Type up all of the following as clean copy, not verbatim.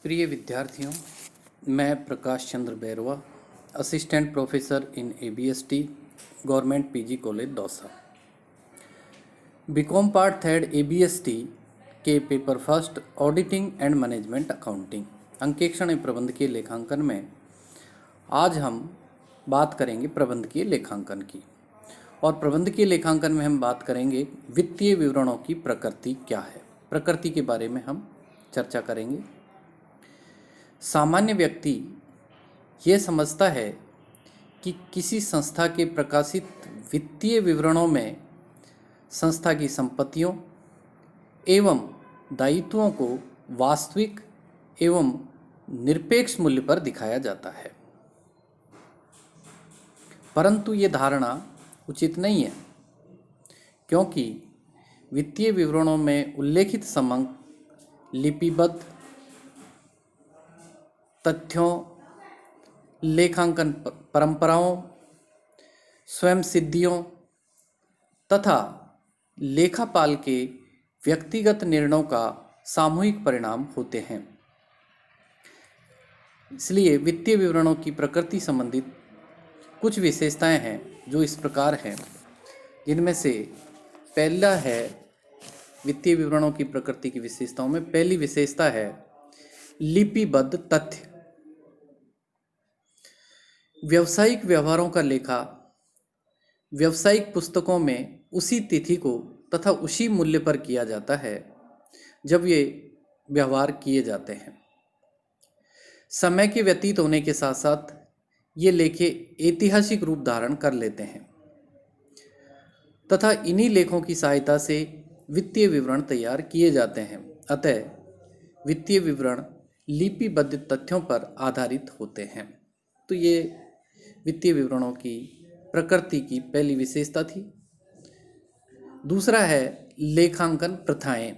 प्रिय विद्यार्थियों, मैं Prakash Chandra Bairwa, assistant professor in ABST government PG college Dausa. B Com part third ABST के paper first auditing and management accounting अंकेक्षण एवं प्रबंधकीय लेखांकन में आज हम बात करेंगे प्रबंधकीय लेखांकन की। और प्रबंधकीय लेखांकन में हम बात करेंगे वित्तीय विवरणों की प्रकृति क्या है, प्रकृति के बारे में हम चर्चा करेंगे। सामान्य व्यक्ति ये समझता है कि किसी संस्था के प्रकाशित वित्तीय विवरणों में संस्था की संपत्तियों एवं दायित्वों को वास्तविक एवं निरपेक्ष मूल्य पर दिखाया जाता है, परंतु ये धारणा उचित नहीं है, क्योंकि वित्तीय विवरणों में उल्लेखित समंक लिपिबद्ध तथ्यों, लेखांकन परंपराओं, स्वयं सिद्धियों तथा लेखापाल के व्यक्तिगत निर्णयों का सामूहिक परिणाम होते हैं। इसलिए वित्तीय विवरणों की प्रकृति संबंधित कुछ विशेषताएं हैं जो इस प्रकार हैं, जिनमें से पहला है वित्तीय विवरणों की प्रकृति की विशेषताओं में पहली विशेषता है लिपिबद्ध तथ्य। व्यावसायिक व्यवहारों का लेखा व्यावसायिक पुस्तकों में उसी तिथि को तथा उसी मूल्य पर किया जाता है जब ये व्यवहार किए जाते हैं। समय के व्यतीत होने के साथ साथ ये लेखे ऐतिहासिक रूप धारण कर लेते हैं तथा इन्हीं लेखों की सहायता से वित्तीय विवरण तैयार किए जाते हैं। अतः वित्तीय विवरण लिपिबद्ध तथ्यों पर आधारित होते हैं। तो ये वित्तीय विवरणों की प्रकृति की पहली विशेषता थी। दूसरा है लेखांकन प्रथाएं।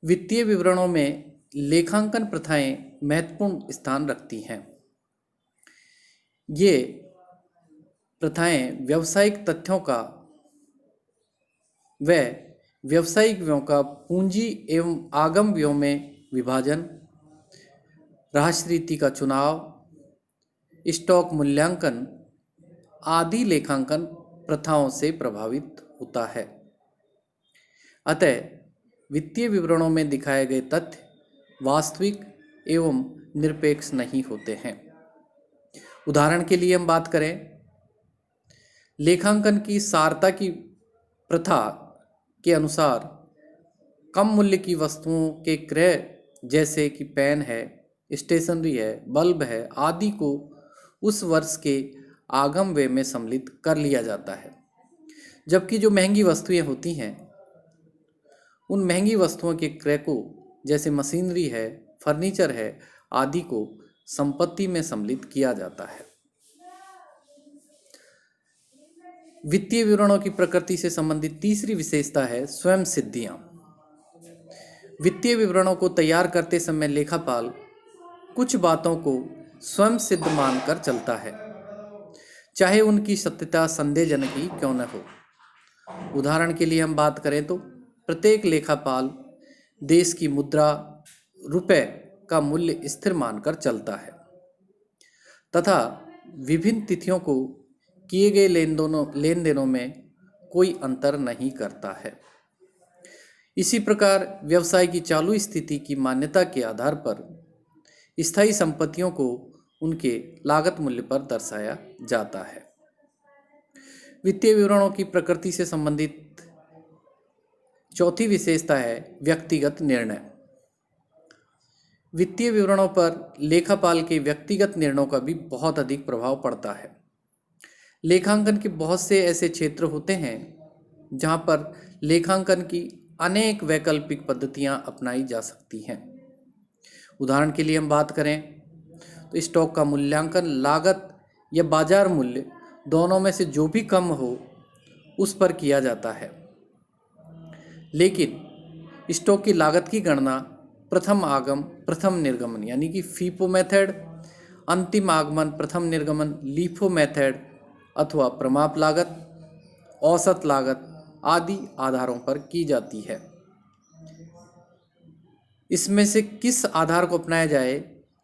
वित्तीय विवरणों में लेखांकन प्रथाएं महत्वपूर्ण स्थान रखती हैं। ये प्रथाएं व्यावसायिक तथ्यों का व व्यावसायिक व्ययों का पूंजी एवं आगम व्ययों में विभाजन, राशि रीति का चुनाव, स्टॉक मूल्यांकन आदि लेखांकन प्रथाओं से प्रभावित होता है। अतः वित्तीय विवरणों में दिखाए गए तथ्य वास्तविक एवं निरपेक्ष नहीं होते हैं। उदाहरण के लिए हम बात करें, लेखांकन की सारता की प्रथा के अनुसार कम मूल्य की वस्तुओं के क्रय जैसे कि पेन है, स्टेशनरी है, बल्ब है आदि को उस वर्ष के आगम व्यय में सम्मिलित कर लिया जाता है, जबकि जो महंगी वस्तुएं होती हैं उन महंगी वस्तुओं के क्रय को जैसे मशीनरी है, फर्नीचर है आदि को संपत्ति में सम्मिलित किया जाता है। वित्तीय विवरणों की प्रकृति से संबंधित तीसरी विशेषता है स्वयं सिद्धियां। वित्तीय विवरणों को तैयार करते समय लेखापाल कुछ बातों को स्वयं सिद्ध मानकर चलता है, चाहे उनकी सत्यता संदेहजनक ही क्यों न हो। उदाहरण के लिए हम बात करें तो प्रत्येक लेखापाल देश की मुद्रा रुपए का मूल्य स्थिर मानकर चलता है तथा विभिन्न तिथियों को किए गए लेन देनों में कोई अंतर नहीं करता है। इसी प्रकार व्यवसाय की चालू स्थिति की मान्यता के आधार पर स्थायी संपत्तियों को उनके लागत मूल्य पर दर्शाया जाता है। वित्तीय विवरणों की प्रकृति से संबंधित चौथी विशेषता है व्यक्तिगत निर्णय। वित्तीय विवरणों पर लेखापाल के व्यक्तिगत निर्णयों का भी बहुत अधिक प्रभाव पड़ता है। लेखांकन के बहुत से ऐसे क्षेत्र होते हैं जहां पर लेखांकन की अनेक वैकल्पिक पद्धतियां अपनाई जा सकती हैं। उदाहरण के लिए हम बात करें तो स्टॉक का मूल्यांकन लागत या बाजार मूल्य दोनों में से जो भी कम हो उस पर किया जाता है, लेकिन स्टॉक की लागत की गणना प्रथम आगम प्रथम निर्गमन यानी कि फीफो मेथड, अंतिम आगमन प्रथम निर्गमन लीफो मेथड अथवा प्रमाप लागत, औसत लागत आदि आधारों पर की जाती है। इसमें से किस आधार को अपनाया जाए,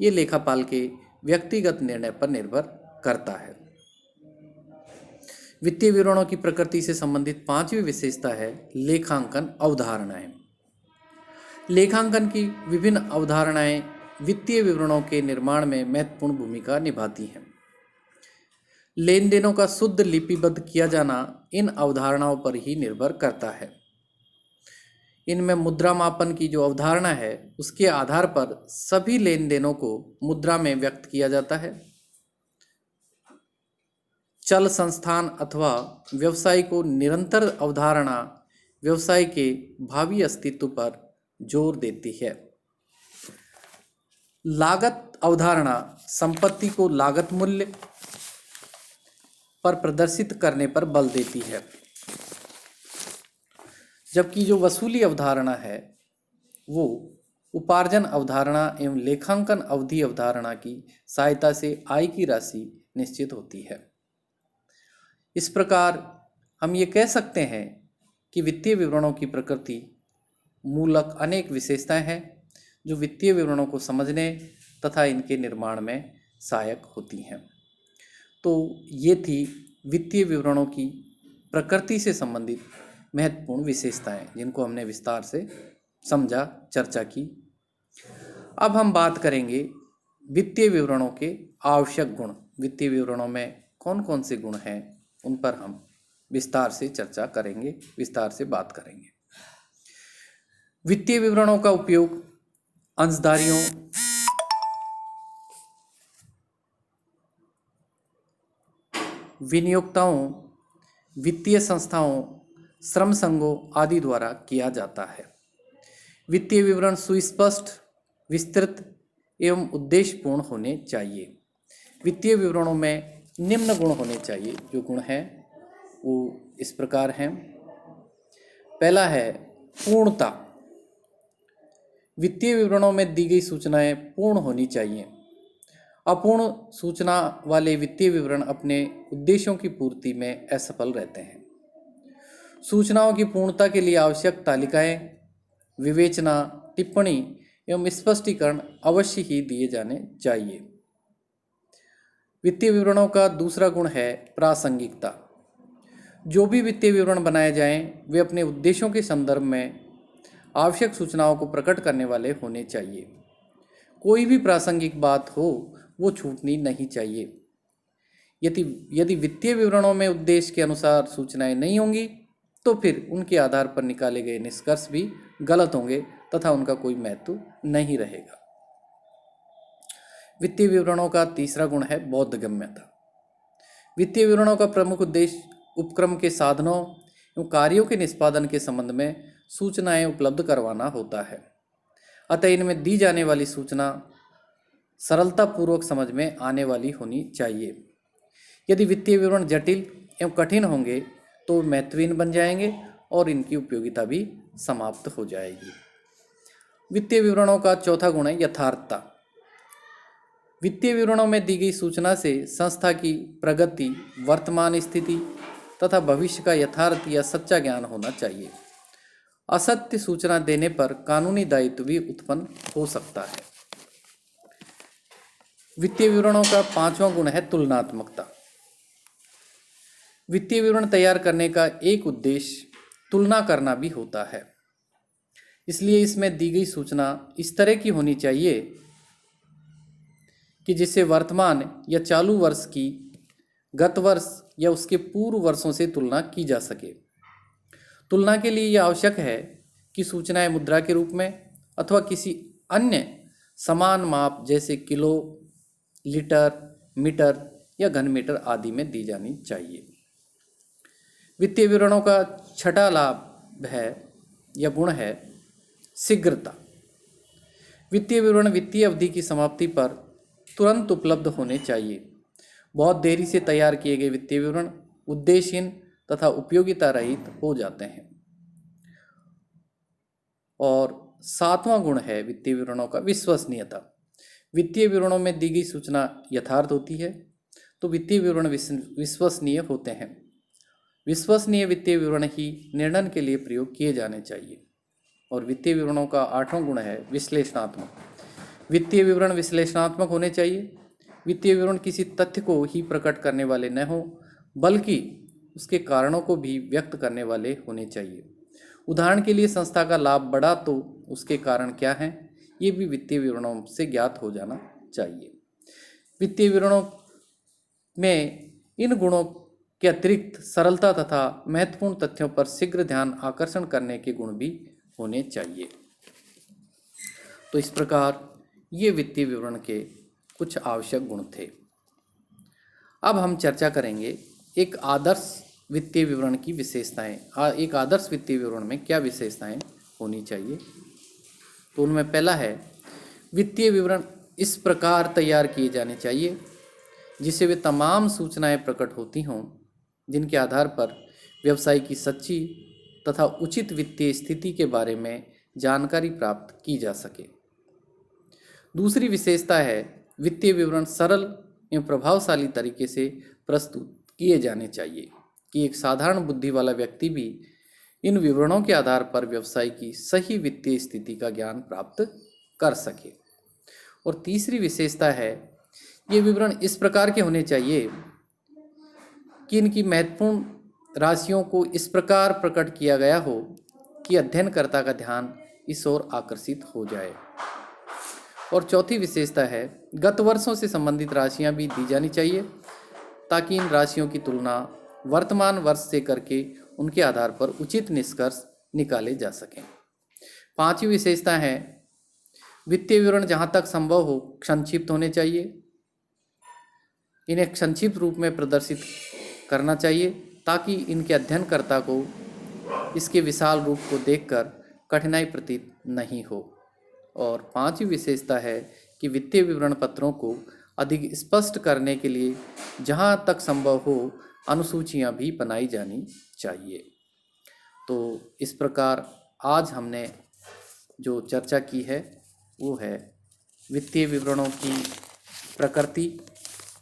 ये लेखापाल के व्यक्तिगत निर्णय पर निर्भर करता है। वित्तीय विवरणों की प्रकृति से संबंधित पांचवी विशेषता है लेखांकन अवधारणाएं। लेखांकन की विभिन्न अवधारणाएं वित्तीय विवरणों के निर्माण में महत्वपूर्ण भूमिका निभाती हैं। लेन देनों का शुद्ध लिपिबद्ध किया जाना इन अवधारणाओं पर ही निर्भर करता है। इनमें मुद्रा मापन की जो अवधारणा है उसके आधार पर सभी लेन देनों को मुद्रा में व्यक्त किया जाता है। चल संस्थान अथवा व्यवसाय को निरंतर अवधारणा व्यवसाय के भावी अस्तित्व पर जोर देती है। लागत अवधारणा संपत्ति को लागत मूल्य पर प्रदर्शित करने पर बल देती है, जबकि जो वसूली अवधारणा है वो उपार्जन अवधारणा एवं लेखांकन अवधि अवधारणा की सहायता से आय की राशि निश्चित होती है। इस प्रकार हम ये कह सकते हैं कि वित्तीय विवरणों की प्रकृति मूलक अनेक विशेषताएं हैं जो वित्तीय विवरणों को समझने तथा इनके निर्माण में सहायक होती हैं। तो ये थी वित्तीय विवरणों की प्रकृति से संबंधित महत्वपूर्ण विशेषताएं जिनको हमने विस्तार से समझा, चर्चा की। अब हम बात करेंगे वित्तीय विवरणों के आवश्यक गुण। वित्तीय विवरणों में कौन कौन से गुण हैं उन पर हम विस्तार से चर्चा करेंगे, विस्तार से बात करेंगे। वित्तीय विवरणों का उपयोग अंशधारियों, विनियोक्ताओं, वित्तीय संस्थाओं, श्रम संघों आदि द्वारा किया जाता है। वित्तीय विवरण सुस्पष्ट, विस्तृत एवं उद्देश्यपूर्ण होने चाहिए। वित्तीय विवरणों में निम्न गुण होने चाहिए। जो गुण हैं वो इस प्रकार हैं। पहला है पूर्णता। वित्तीय विवरणों में दी गई सूचनाएं पूर्ण होनी चाहिए। अपूर्ण सूचना वाले वित्तीय विवरण अपने उद्देश्यों की पूर्ति में असफल रहते हैं। सूचनाओं की पूर्णता के लिए आवश्यक तालिकाएं, विवेचना, टिप्पणी एवं स्पष्टीकरण अवश्य ही दिए जाने चाहिए। वित्तीय विवरणों का दूसरा गुण है प्रासंगिकता। जो भी वित्तीय विवरण बनाए जाएं, वे अपने उद्देश्यों के संदर्भ में आवश्यक सूचनाओं को प्रकट करने वाले होने चाहिए। कोई भी प्रासंगिक बात हो वो छूटनी नहीं चाहिए। यदि वित्तीय विवरणों में उद्देश्य के अनुसार सूचनाएं नहीं होंगी तो फिर उनके आधार पर निकाले गए निष्कर्ष भी गलत होंगे तथा उनका कोई महत्व नहीं रहेगा। वित्तीय विवरणों का तीसरा गुण है बोधगम्यता। वित्तीय विवरणों का प्रमुख उद्देश्य उपक्रम के साधनों एवं कार्यों के निष्पादन के संबंध में सूचनाएं उपलब्ध करवाना होता है। अतः इनमें दी जाने वाली सूचना सरलतापूर्वक समझ में आने वाली होनी चाहिए। यदि वित्तीय विवरण जटिल एवं कठिन होंगे तो महत्वहीन बन जाएंगे और इनकी उपयोगिता भी समाप्त हो जाएगी। वित्तीय विवरणों का चौथा गुण है यथार्थता। वित्तीय विवरणों में दी गई सूचना से संस्था की प्रगति, वर्तमान स्थिति तथा भविष्य का यथार्थ या सच्चा ज्ञान होना चाहिए। असत्य सूचना देने पर कानूनी दायित्व भी उत्पन्न हो सकता है। वित्तीय विवरणों का पांचवा गुण है तुलनात्मकता। वित्तीय विवरण तैयार करने का एक उद्देश्य तुलना करना भी होता है। इसलिए इसमें दी गई सूचना इस तरह की होनी चाहिए कि जिससे वर्तमान या चालू वर्ष की गत वर्ष या उसके पूर्व वर्षों से तुलना की जा सके। तुलना के लिए यह आवश्यक है कि सूचनाएं मुद्रा के रूप में अथवा किसी अन्य समान माप जैसे किलो, लीटर, मीटर या घन मीटर आदि में दी जानी चाहिए। वित्तीय विवरणों का छठा लाभ है या गुण है शीघ्रता। वित्तीय विवरण वित्तीय अवधि की समाप्ति पर तुरंत उपलब्ध होने चाहिए। बहुत देरी से तैयार किए गए वित्तीय विवरण उद्देश्यहीन तथा उपयोगिता रहित हो जाते हैं। और सातवां गुण है वित्तीय विवरणों का विश्वसनीयता। वित्तीय विवरणों में दी गई सूचना यथार्थ होती है तो वित्तीय विवरण विश्वसनीय होते हैं। विश्वसनीय वित्तीय विवरण ही निर्णय के लिए प्रयोग किए जाने चाहिए। और वित्तीय विवरणों का 8वां गुण है विश्लेषणात्मक। वित्तीय विवरण विश्लेषणात्मक होने चाहिए। वित्तीय विवरण किसी तथ्य को ही प्रकट करने वाले न हो, बल्कि उसके कारणों को भी व्यक्त करने वाले होने चाहिए। उदाहरण के लिए संस्था का लाभ बढ़ा तो उसके कारण क्या हैं, ये भी वित्तीय विवरणों से ज्ञात हो जाना चाहिए। वित्तीय विवरणों में इन गुणों के अतिरिक्त सरलता तथा महत्वपूर्ण तथ्यों पर शीघ्र ध्यान आकर्षण करने के गुण भी होने चाहिए। तो इस प्रकार ये वित्तीय विवरण के कुछ आवश्यक गुण थे। अब हम चर्चा करेंगे एक आदर्श वित्तीय विवरण की विशेषताएं। एक आदर्श वित्तीय विवरण में क्या विशेषताएं होनी चाहिए। तो उनमें पहला है, वित्तीय विवरण इस प्रकार तैयार किए जाने चाहिए जिससे वे तमाम सूचनाएं प्रकट होती हों जिनके आधार पर व्यवसाय की सच्ची तथा उचित वित्तीय स्थिति के बारे में जानकारी प्राप्त की जा सके। दूसरी विशेषता है, वित्तीय विवरण सरल एवं प्रभावशाली तरीके से प्रस्तुत किए जाने चाहिए कि एक साधारण बुद्धि वाला व्यक्ति भी इन विवरणों के आधार पर व्यवसाय की सही वित्तीय स्थिति का ज्ञान प्राप्त कर सके। और तीसरी विशेषता है, ये विवरण इस प्रकार के होने चाहिए कि इनकी महत्वपूर्ण राशियों को इस प्रकार प्रकट किया गया हो कि अध्ययनकर्ता का ध्यान इस ओर आकर्षित हो जाए। और चौथी विशेषता है, गत वर्षों से संबंधित राशियां भी दी जानी चाहिए ताकि इन राशियों की तुलना वर्तमान वर्ष से करके उनके आधार पर उचित निष्कर्ष निकाले जा सकें। पांचवी विशेषता है, वित्तीय विवरण जहां तक संभव हो संक्षिप्त होने चाहिए। इन्हें संक्षिप्त रूप में प्रदर्शित करना चाहिए ताकि इनके अध्ययनकर्ता को इसके विशाल रूप को देखकर कठिनाई प्रतीत नहीं हो। और पांचवी विशेषता है कि वित्तीय विवरण पत्रों को अधिक स्पष्ट करने के लिए जहां तक संभव हो अनुसूचियां भी बनाई जानी चाहिए। तो इस प्रकार आज हमने जो चर्चा की है वो है वित्तीय विवरणों की प्रकृति।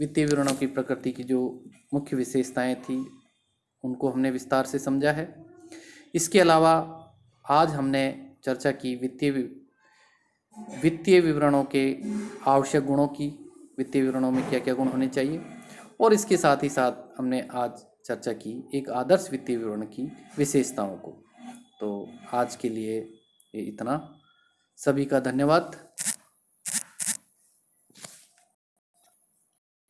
वित्तीय विवरणों की प्रकृति की जो मुख्य विशेषताएं थी उनको हमने विस्तार से समझा है। इसके अलावा आज हमने चर्चा की वित्तीय विवरणों के आवश्यक गुणों की, वित्तीय विवरणों में क्या क्या गुण होने चाहिए, और इसके साथ ही साथ हमने आज चर्चा की एक आदर्श वित्तीय विवरण की विशेषताओं को। तो आज के लिए ये इतना। सभी का धन्यवाद।